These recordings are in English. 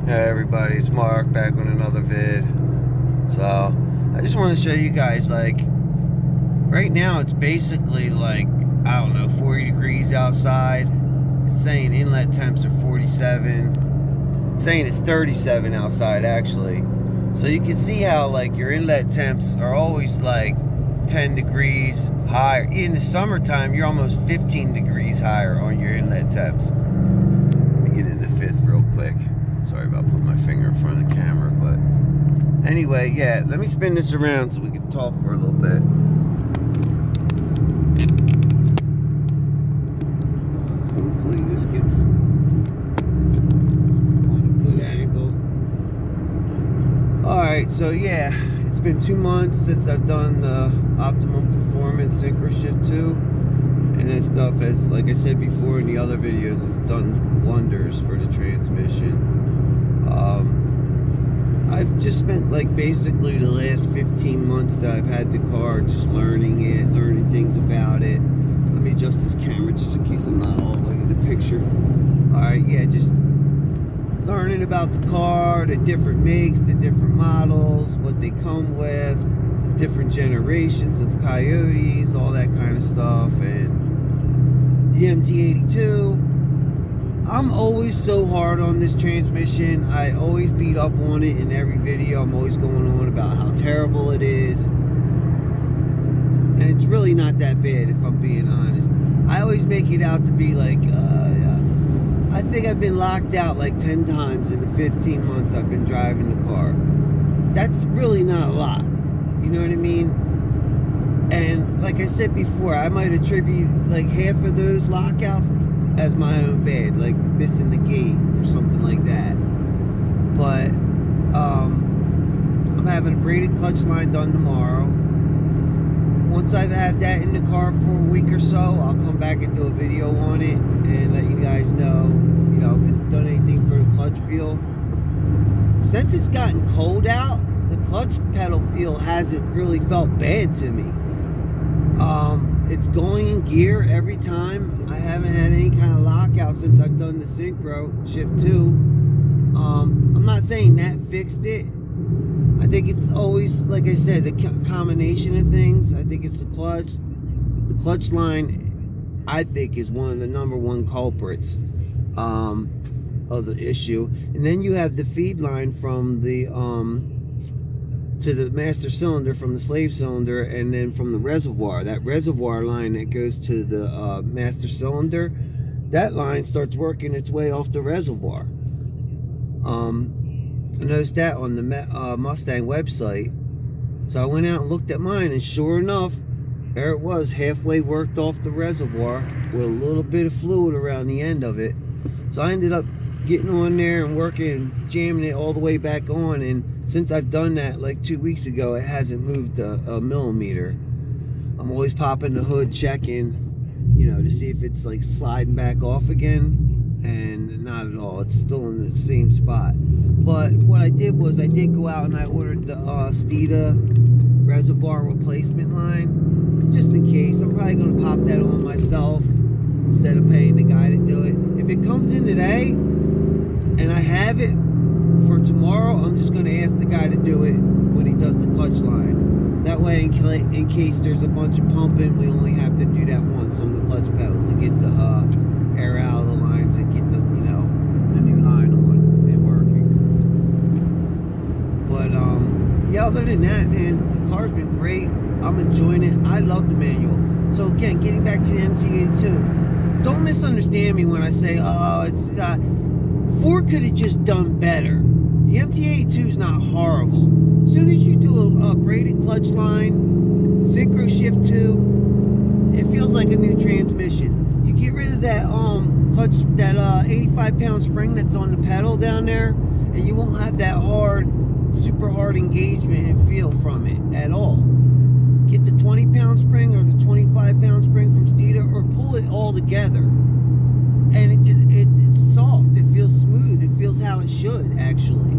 Hey everybody, it's Mark back on another vid. So I just want to show you guys, like, right now it's basically like, I don't know, 40 degrees outside. It's saying inlet temps are 47. It's saying it's 37 outside actually. So you can see how like your inlet temps are always like 10 degrees higher. In the summertime, you're almost 15 degrees higher on your inlet temps. Let me get into fifth real quick. Sorry about putting my finger in front of the camera, but anyway, yeah, let me spin this around so we can talk for a little bit. Hopefully this gets on a good angle. Alright, so yeah, it's been 2 months since I've done the Optimum Performance Synchro Shift 2, and that stuff has, like I said before in the other videos, it's done wonders for the transmission. I've just spent like basically the last 15 months that I've had the car just learning it, learning things about it. Let me adjust this camera just in case I'm not all the way in the picture. Alright, yeah, just learning about the car, the different makes, the different models, what they come with, different generations of Coyotes, all that kind of stuff, and the MT82. I'm always so hard on this transmission. I always beat up on it in every video. I'm always going on about how terrible it is. And it's really not that bad if I'm being honest. I always make it out to be like, I think I've been locked out like 10 times in the 15 months I've been driving the car. That's really not a lot. You know what I mean? And like I said before, I might attribute like half of those lockouts as my own bad, like missing the gate or something like that. But I'm having a braided clutch line done tomorrow. Once I've had that in the car for a week or so, I'll come back and do a video on it and let you guys know, you know, if it's done anything for the clutch feel. Since it's gotten cold out, the clutch pedal feel hasn't really felt bad to me. It's going in gear every time. I haven't had any kind of lockout since I've done the Synchro Shift 2. I'm not saying that fixed it. I think it's always, like I said, a combination of things. I think it's the clutch. The clutch line, I think, is one of the #1 culprits of the issue. And then you have the feed line from the to the master cylinder from the slave cylinder, and then from the reservoir. That reservoir line that goes to the master cylinder, that line starts working its way off the reservoir. I noticed that on the Mustang website. So I went out and looked at mine, and sure enough, there it was, halfway worked off the reservoir with a little bit of fluid around the end of it. So I ended up getting on there and working and jamming it all the way back on, and since I've done that like 2 weeks ago, it hasn't moved a millimeter. I'm always popping the hood, checking, you know, to see if it's like sliding back off again, and not at all. It's still in the same spot. But what I did was I did go out and I ordered the Steeda reservoir replacement line, just in case. I'm probably going to pop that on myself instead of paying the guy to do it. If it comes in today and I have it for tomorrow, I'm just going to ask the guy to do it when he does the clutch line. That way, in case there's a bunch of pumping, we only have to do that once on the clutch pedal to get the air out of the lines and get the, you know, the new line on and working. But yeah, other than that, man, the car's been great. I'm enjoying it. I love the manual. So again, getting back to the MT82, don't misunderstand me when I say, oh, it's Ford could have just done better. The MT82 is not horrible. As soon as you do a braided clutch line, Synchro Shift 2, it feels like a new transmission. You get rid of that clutch, that 85-pound spring that's on the pedal down there, and you won't have that hard, super hard engagement and feel from it at all. Get the 20-pound spring or the 25-pound spring from Steeda, or pull it all together, and it's soft. It feels smooth. It feels how it should, actually.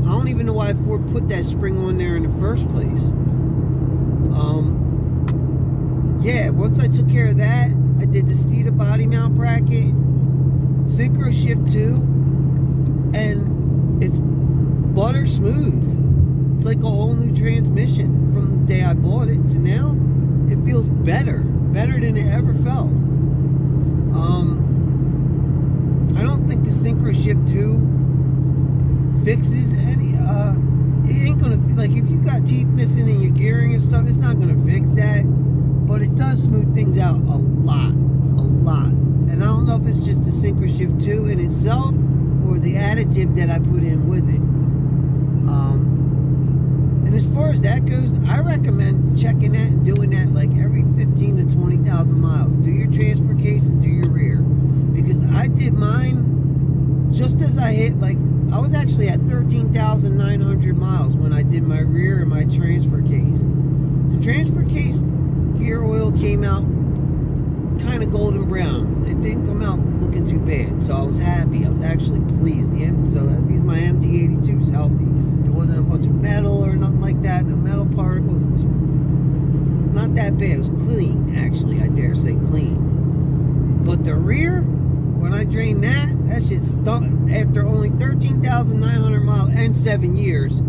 I don't even know why Ford put that spring on there in the first place. Yeah, once I took care of that, I did the Steeda body mount bracket, Synchro Shift 2, and it's butter smooth. It's like a whole new transmission from the day I bought it to now. It feels better than it ever felt. I don't think the Synchro Shift 2 fixes any, it ain't gonna, like, if you got teeth missing in your gearing and stuff, it's not gonna fix that, but it does smooth things out a lot. And I don't know if it's just the Synchro Shift 2 in itself or the additive that I put in with it. And as far as that goes, I recommend checking that and doing that like every 15 to 20,000 miles. Do your transfer case and do your rear. Because I did mine just as I hit, like, I was actually at 13,900 miles when I did my rear and my transfer case. The transfer case gear oil came out kind of golden brown. It didn't come out looking too bad, so I was happy. I was actually pleased. So that means my MT82 is healthy. There wasn't a bunch of metal or nothing like that, no metal particles. It was not that bad. It was clean, actually. I dare say clean. But the rear, when I drained that shit stunk. After only 13,900 miles and 7 years,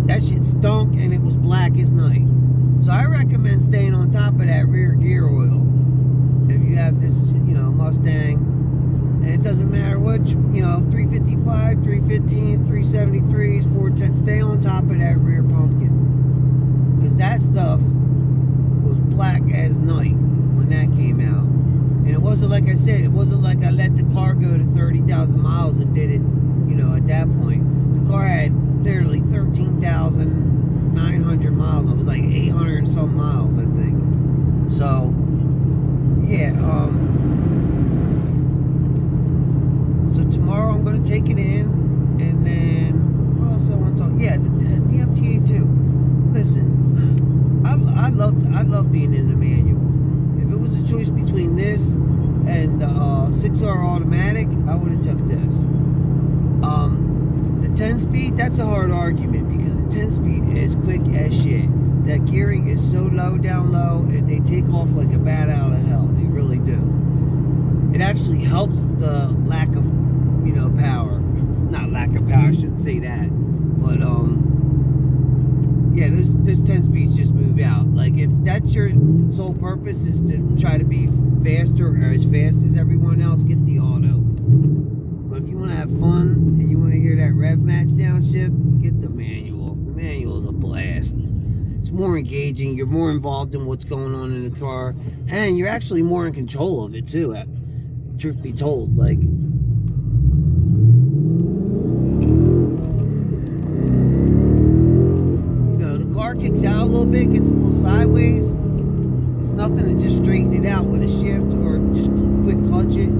that shit stunk and it was black as night. So I recommend staying on top of that rear gear oil. If you have this, Mustang, and it doesn't matter which, 355, 315s, 373s, 410, stay on top of that rear pumpkin. Because that stuff was black as night when that came out. And it wasn't like I said, it wasn't like I let the car go to 30,000 miles and did it, at that point. The car had literally 13,900 miles. It was like 800 and some miles, I think. So, yeah, so tomorrow I'm going to take it in, and then, what else I want to talk? Yeah, the MT82. Listen, I love being in the manual. If it was a choice between this and 6R automatic, I would have took this. The 10-speed, that's a hard argument because the 10-speed is quick as shit. That gearing is so low down low, and they take off like a bat out of hell. They really do. It actually helps the lack of, power. Not lack of power, I shouldn't say that. But, yeah, those 10 speeds just move out. Like, if that's your sole purpose is to try to be faster or as fast as everyone else, get the auto. But if you want to have fun and you want to hear that rev match downshift, get the manual. The manual is a blast. It's more engaging. You're more involved in what's going on in the car, and you're actually more in control of it too. Truth be told, like, the car kicks out a little bit, gets a little sideways. It's nothing to just straighten it out with a shift or just quick clutch it.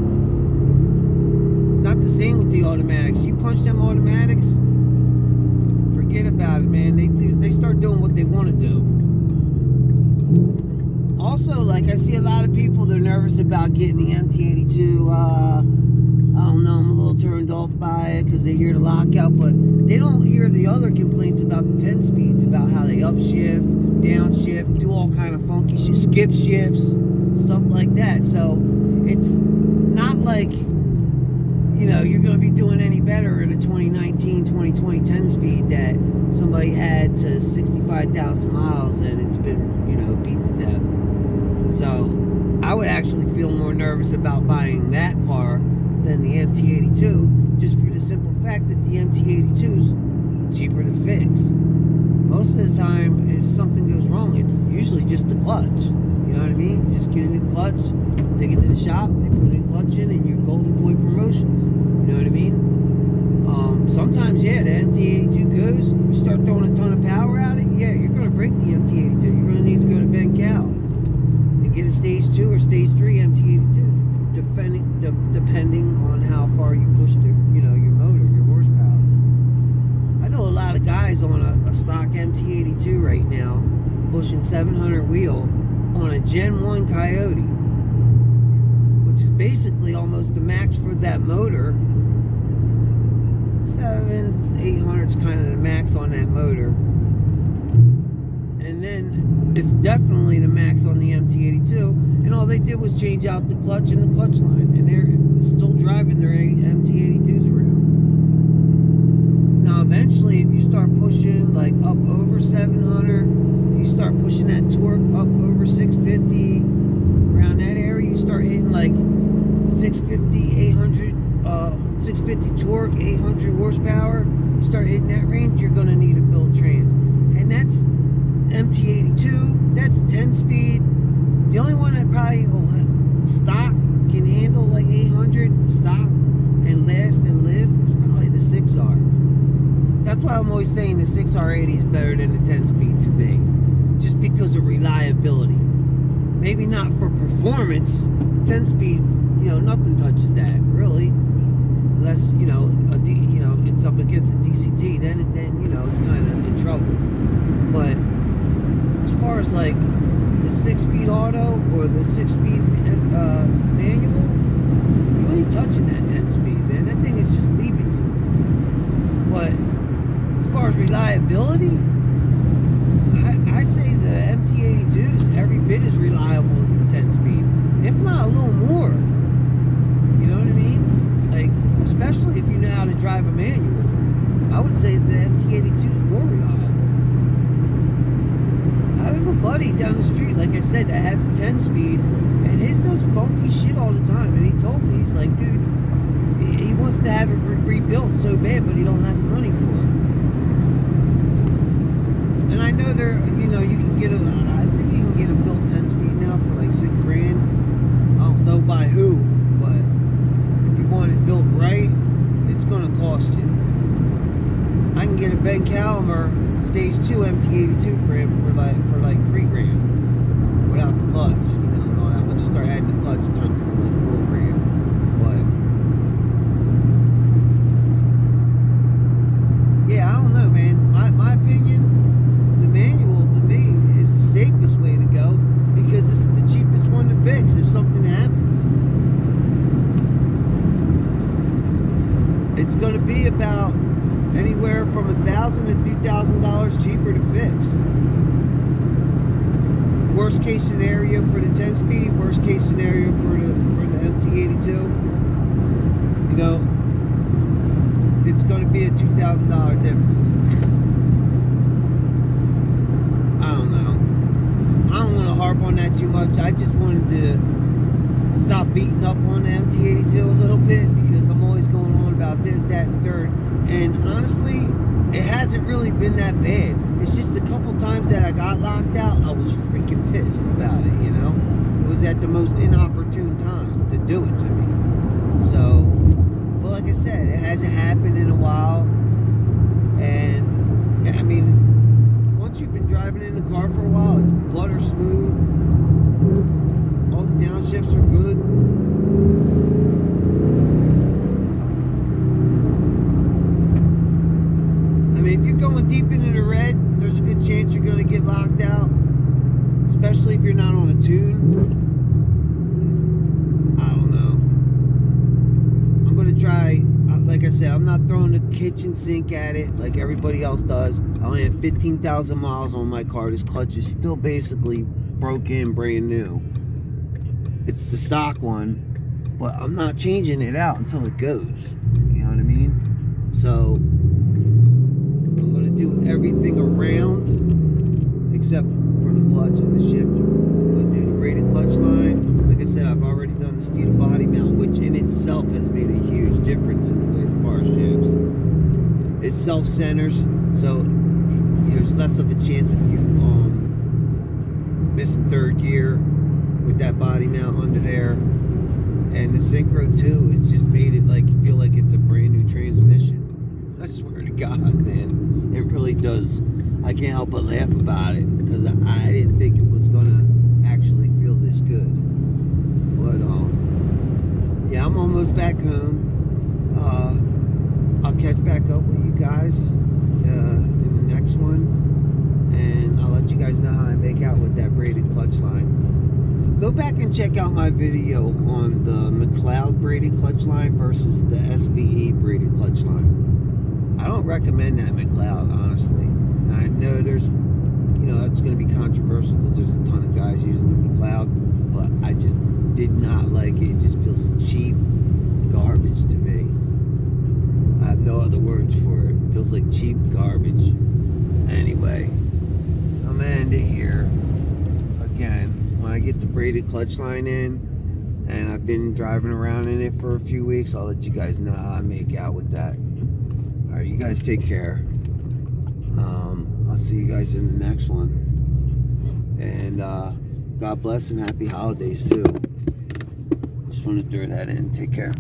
It's not the same with the automatics. You punch them automatics, forget about it, man. They start doing what they want to do. Also, like, I see a lot of people, they're nervous about getting the MT82. I don't know, I'm a little turned off by it because they hear the lockout, but they don't hear the other complaints about the 10 speeds, about how they upshift, downshift, do all kind of funky shit, skip shifts, stuff like that. So it's not like, you're going to be doing any better in a 2019, 2020 10 speed that somebody had to 65,000 miles and it's been, beat to death. So I would actually feel more nervous about buying that car than the MT82, just for the simple fact that the MT82 is cheaper to fix. Most of the time, if something goes wrong, it's usually just the clutch. You know what I mean? You just get a new clutch, take it to the shop, they put a new clutch in, and you're golden boy promotions. You know what I mean? Sometimes, yeah, the MT82 goes, you start throwing a ton of power at it, yeah, you're going to break the MT82. You're going to need to go to Ben Cal and get a stage 2 or stage 3 MT82, depending on how far you push your motor, your horsepower. I know a lot of guys on a stock MT82 right now pushing 700 wheel on a Gen 1 Coyote, which is basically almost the max for that motor. 800 is kind of the max on that motor, and then it's definitely the max on the MT82, and all they did was change out the clutch and the clutch line, and they're still driving their MT82s around. eventually, if you start pushing like up over 700, you start pushing that torque up over 650, around that area, you start hitting like 650, 800, 650 torque, 800 horsepower. You start hitting that range, you're gonna need a built trans, and that's MT82. That's 10-speed. The only one that probably will stock can handle like 800 stock and last and live is probably the 6R. That's why I'm always saying the 6R80 is better than the 10-speed to me, just because of reliability. Maybe not for performance. 10-speed, nothing touches that really, unless it's up against a DCT. Then it's kind of in trouble. But as far as like the 6-speed auto or the 6-speed manual, you ain't touching that 10-speed, man. That thing is just leaving you. But as far as reliability, I say the MT82 is every bit as reliable as the 10-speed, if not a little more. You know what I mean? Like, especially if you know how to drive a manual, I would say the MT82 is more reliable. I have a buddy down the street, like I said, that has a 10-speed, and his does funky shit all the time. And he told me, he's like, dude, he wants to have it rebuilt so bad, but he don't have the money for it. And I know you can get I think you can get a built 10-speed now for like $6,000. I don't know by who, but if you want it built right, it's gonna cost you. I can get a Ben Calamer Stage 2 MT82 for him for like $3,000 without the clutch, and all that. Once you start adding the clutch, it turns into like $4,000. But yeah, I don't know, man. My opinion, the manual to me is the safest way to go because this is the cheapest one to fix if something happens. It's going to be about anywhere from $1,000 to $2,000 cheaper to fix. Worst case scenario for the 10-speed, worst case scenario for the MT82. It's going to be a $2,000 difference. I don't know. I don't want to harp on that too much. I just wanted to stop beating up on the MT82 a little bit because I'm always going on about this, that, and third. And honestly, it hasn't really been that bad. It's just a couple times that I got locked out, I was freaking pissed about it, It was at the most inopportune time to do it to me. So, but like I said, it hasn't happened in a while. And, I mean, once you've been driving in the car for a while, it's butter smooth. All the downshifts are good. If you're going deep into the red, there's a good chance you're going to get locked out, especially if you're not on a tune. I don't know. I'm going to try, like I said, I'm not throwing the kitchen sink at it like everybody else does. I only have 15,000 miles on my car. This clutch is still basically broken, brand new. It's the stock one, but I'm not changing it out until it goes. You know what I mean? So do everything around except for the clutch and the shifter. I'm going to do the braided clutch line. Like I said, I've already done the steel body mount, which in itself has made a huge difference in the way the car shifts. It self-centers, so there's less of a chance of you missing third gear with that body mount under there. And the Synchro 2 has just made it like you feel like it's a brand new transmission. I swear to God, man. It really does. I can't help but laugh about it because I didn't think it was gonna actually feel this good. But yeah, I'm almost back home. I'll catch back up with you guys in the next one, and I'll let you guys know how I make out with that braided clutch line. Go back and check out my video on the McLeod braided clutch line versus the SVE braided clutch line. I don't recommend that McLeod, honestly. And I know there's, that's going to be controversial because there's a ton of guys using the McLeod, but I just did not like it. It just feels cheap garbage to me. I have no other words for it. It feels smells like cheap garbage. Anyway, I'm gonna end it here. Again, when I get the braided clutch line in, and I've been driving around in it for a few weeks, I'll let you guys know how I make out with that. Alright, you guys take care. I'll see you guys in the next one. And God bless and happy holidays too. Just want to throw that in. Take care.